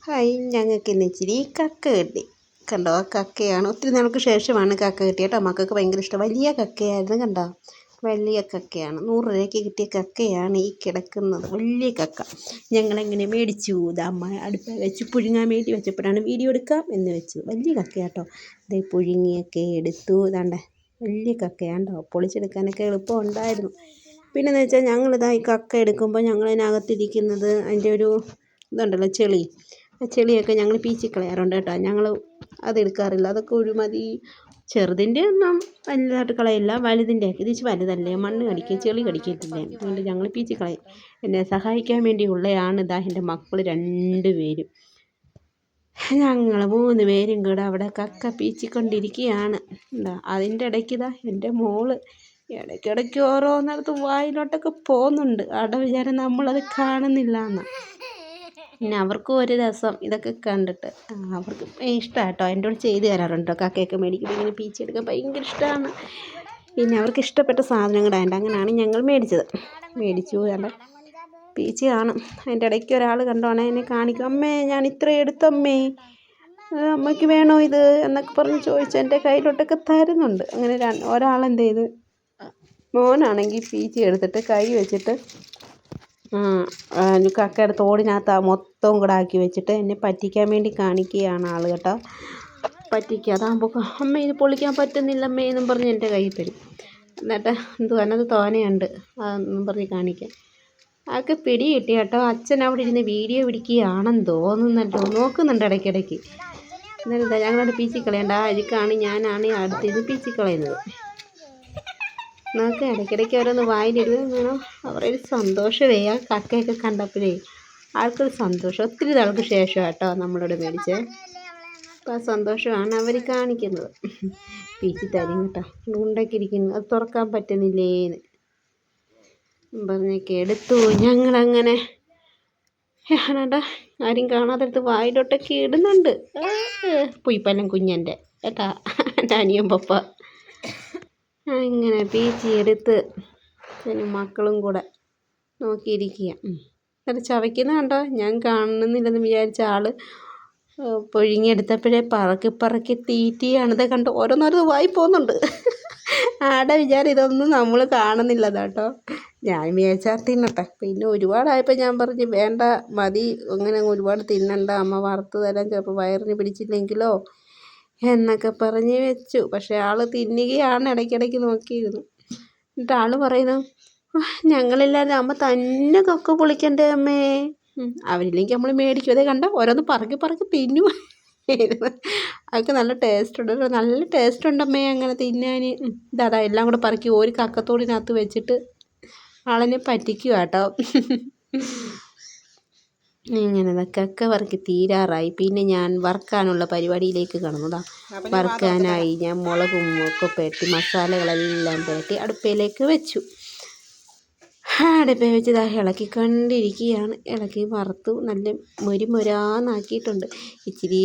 Hi, ഞങ്ങൾക്ക് ഇന്ന് ഇച്ചിരി കക്ക കിട്ടി. കണ്ടോ, കക്കയാണ്. ഒത്തിരി നാൾക്ക് ശേഷമാണ് കക്ക കിട്ടിയ കേട്ടോ. മക്കൾക്ക് ഭയങ്കര ഇഷ്ടം. വലിയ കക്കയായിരുന്നു കണ്ടോ, വലിയ കക്കയാണ്. 100 രൂപയ്ക്ക് കിട്ടിയ കക്കയാണ് ഈ കിടക്കുന്നത്, വലിയ കക്ക. ഞങ്ങളെങ്ങനെ മേടിച്ചു, അമ്മ അടുപ്പ് വെച്ച് പുഴുങ്ങാൻ വേണ്ടി വെച്ചപ്പോഴാണ് വീഡിയോ എടുക്കാം എന്ന് വെച്ചു. വലിയ കക്കയാട്ടോ. ഇത് പുഴുങ്ങിയൊക്കെ എടുത്തു. ഇതാണ്ട് വലിയ കക്കയാണ്ടോ. പൊളിച്ചെടുക്കാനൊക്കെ എളുപ്പമുണ്ടായിരുന്നു. പിന്നെന്ന് വെച്ചാൽ ഞങ്ങളിതാ ഈ കക്ക എടുക്കുമ്പോൾ ഞങ്ങളതിനകത്തിരിക്കുന്നത് അതിൻ്റെ ഒരു ഇതുണ്ടല്ലോ, ചെളി. ആ ചെളിയൊക്കെ ഞങ്ങൾ പീച്ചിക്കളയാറുണ്ട് കേട്ടോ. ഞങ്ങൾ അതെടുക്കാറില്ല. അതൊക്കെ ഒരുമാതിരി ചെറുതിൻ്റെ ഒന്നും വലുതായിട്ട് കളയില്ല, വലുതിൻ്റെയൊക്കെ. ഇതിച്ച് വലുതല്ലേ, മണ്ണ് കടിക്കുക, ചെളി കടിക്കത്തില്ലേ, അതുകൊണ്ട് ഞങ്ങൾ പീച്ചിക്കളയും. എന്നെ സഹായിക്കാൻ വേണ്ടിയുള്ളതാണ് ഇതാ എൻ്റെ മക്കൾ 2 പേരും. ഞങ്ങൾ 3 പേരും കൂടെ അവിടെ കക്ക പീച്ചിക്കൊണ്ടിരിക്കുകയാണ്. എന്താ അതിൻ്റെ ഇടയ്ക്ക് ഇതാ എൻ്റെ മോള് ഇടയ്ക്കിടയ്ക്ക് ഓരോന്നിടത്ത് വായിലോട്ടൊക്കെ പോകുന്നുണ്ട്. അവിടെ വിചാരം നമ്മളത് കാണുന്നില്ല എന്ന്. പിന്നെ അവർക്കും ഒരു രസം ഇതൊക്കെ കണ്ടിട്ട്. അവർക്ക് ഇഷ്ടമാണ് കേട്ടോ. എൻ്റെ കൂടെ ചെയ്ത് തരാറുണ്ട്. കക്കയൊക്കെ മേടിക്കുമ്പോൾ ഇങ്ങനെ പീച്ചെടുക്കാൻ ഭയങ്കര ഇഷ്ടമാണ്. പിന്നെ അവർക്ക് ഇഷ്ടപ്പെട്ട സാധനങ്ങളായതുകൊണ്ട് അങ്ങനെയാണ് ഞങ്ങൾ മേടിച്ചു. അല്ല പീച്ച് കാണും. അതിൻ്റെ ഇടയ്ക്ക് ഒരാൾ കണ്ടോണേ എന്നെ കാണിക്കും, അമ്മേ ഞാൻ ഇത്ര എടുത്തമ്മേ, അമ്മയ്ക്ക് വേണോ ഇത് എന്നൊക്കെ പറഞ്ഞ് ചോദിച്ചു എൻ്റെ കയ്യിലോട്ടൊക്കെ തരുന്നുണ്ട്. അങ്ങനെ ഒരാളെന്ത് ചെയ്ത്, മോനാണെങ്കിൽ പീച്ച് എടുത്തിട്ട് കൈ വെച്ചിട്ട് കക്കയുടെ തോടിനകത്ത് മൊത്തവും കൂടെ ആക്കി വെച്ചിട്ട് എന്നെ പറ്റിക്കാൻ വേണ്ടി കാണിക്കുകയാണ് ആൾ കേട്ടോ. പറ്റിക്കുക. അതാകുമ്പോൾ അമ്മ ഇത് പൊളിക്കാൻ പറ്റുന്നില്ലമ്മേ എന്നും പറഞ്ഞ് എൻ്റെ കയ്യിൽ തരും. എന്നിട്ട് അതിനകത്ത് തോനെയുണ്ട് അതെന്നും പറഞ്ഞ് കാണിക്കാം. ആൾക്ക് പിടി കിട്ടി കേട്ടോ. അച്ഛൻ അവിടെ ഇരുന്ന് വീഡിയോ പിടിക്കുകയാണെന്ന് തോന്നുന്നല്ലോ, നോക്കുന്നുണ്ട് ഇടയ്ക്കിടയ്ക്ക്. എന്നിട്ട് ഞങ്ങളോട് പീച്ചിക്കളയണ്ട, അഴുക്കാണ്, ഞാനാണ് അടുത്തിരുന്ന് പീച്ചിക്കളയുന്നത്. നമുക്ക് ഇടയ്ക്കിടയ്ക്ക് ഓരോന്ന് വായിലിടുകയോ അവരൊരു സന്തോഷമേ. ആ കക്കയൊക്കെ കണ്ടപ്പോഴേ ആൾക്കൊരു സന്തോഷം. ഒത്തിരി നാൾക്ക് ശേഷം കേട്ടോ നമ്മളിവിടെ മേടിച്ചേ. അപ്പോൾ ആ സന്തോഷമാണ് അവർ കാണിക്കുന്നത്. പീച്ചി തരും കേട്ടോ. ഉണ്ടാക്കിയിരിക്കുന്നു, അത് തുറക്കാൻ പറ്റുന്നില്ലേന്ന് പറഞ്ഞൊക്കെ എടുത്തു. ഞങ്ങളങ്ങനെ ആണേട്ടാ ആരും കാണാതെടുത്ത് വായിലോട്ടൊക്കെ ഇടുന്നുണ്ട്. പുയ്പല്ലം കുഞ്ഞൻ്റെ കേട്ടാ, എൻ്റെ അനിയൻ പപ്പ. അങ്ങനെ പീച്ചി എടുത്ത് പിന്നെ മക്കളും കൂടെ നോക്കിയിരിക്കുക. എന്നിട്ട് ചവയ്ക്കുന്ന കണ്ടോ, ഞാൻ കാണുന്നില്ലെന്ന് വിചാരിച്ച ആൾ പുഴുങ്ങിയെടുത്തപ്പോഴേ പറക്കി തീറ്റിയാണിത് കണ്ടോ. ഓരോന്നോരോ വായി പോകുന്നുണ്ട്. ആടെ വിചാരം ഇതൊന്നും നമ്മൾ കാണുന്നില്ല കേട്ടോ. ഞാൻ വിചാരിച്ചാൽ തിന്നട്ടെ. പിന്നെ ഒരുപാടായപ്പോൾ ഞാൻ പറഞ്ഞു വേണ്ട മതി, അങ്ങനെ ഒരുപാട് തിന്നണ്ട, അമ്മ വറുത്ത് തരാൻ, ചിലപ്പോൾ വയറിന് പിടിച്ചില്ലെങ്കിലോ എന്നൊക്കെ പറഞ്ഞ് വെച്ചു. പക്ഷേ ആൾ തിന്നുകയാണ്, ഇടയ്ക്കിടയ്ക്ക് നോക്കിയിരുന്നു. എന്നിട്ട് ആൾ പറയുന്നു, ഞങ്ങളില്ലാതെ അമ്മ തന്നെ കക്ക പൊളിക്കണ്ടേ അമ്മേ. അവരില്ലെങ്കിൽ നമ്മൾ മേടിക്കും. അതേ കണ്ട ഓരോന്ന് പറക്കി തിന്നു. അതൊക്കെ നല്ല ടേസ്റ്റ് ഉണ്ട്, നല്ല ടേസ്റ്റ് ഉണ്ടമ്മേ അങ്ങനെ തിന്നാൻ. ഇതാ എല്ലാം കൂടെ പറക്കി ഒരു കക്കത്തോടിനകത്ത് വെച്ചിട്ട് ആളിനെ പറ്റിക്കുക കേട്ടോ. ഇങ്ങനെ കക്ക വറുക്കി തീരാറായി. പിന്നെ ഞാൻ വറുക്കാനുള്ള പരിപാടിയിലേക്ക് കടന്നതാണ്. വറുക്കാനായി ഞാൻ മുളകും ഒക്കെ പെരട്ടി മസാലകളെല്ലാം പെരട്ടി അടുപ്പയിലേക്ക് വെച്ചു. അടുപ്പയിൽ വെച്ച് ഇളക്കിക്കൊണ്ടിരിക്കുകയാണ്. ഇളക്കി വറുത്തു നല്ല മൊരാന്നാക്കിയിട്ടുണ്ട്. ഇച്ചിരി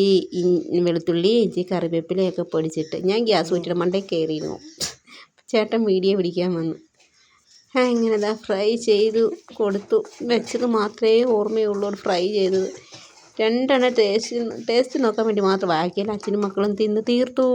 വെളുത്തുള്ളി, ഇച്ചിരി കറിവേപ്പിലയൊക്കെ പൊടിച്ചിട്ട് ഞാൻ ഗ്യാസ് ഊറ്റിയുടെ മണ്ടയിൽ കയറിയിരുന്നു. ചേട്ടൻ വീഡിയോ പിടിക്കാൻ വന്നു. ഇങ്ങനെ ഫ്രൈ ചെയ്തു കൊടുത്തു. വെച്ചത് മാത്രമേ ഓർമ്മയുള്ളൂ ഫ്രൈ ചെയ്തത്. 2 ടേസ്റ്റ് നോക്കാൻ വേണ്ടി മാത്രം ബാക്കിയല്ല അച്ഛനും മക്കളും തിന്ന് തീർത്തു.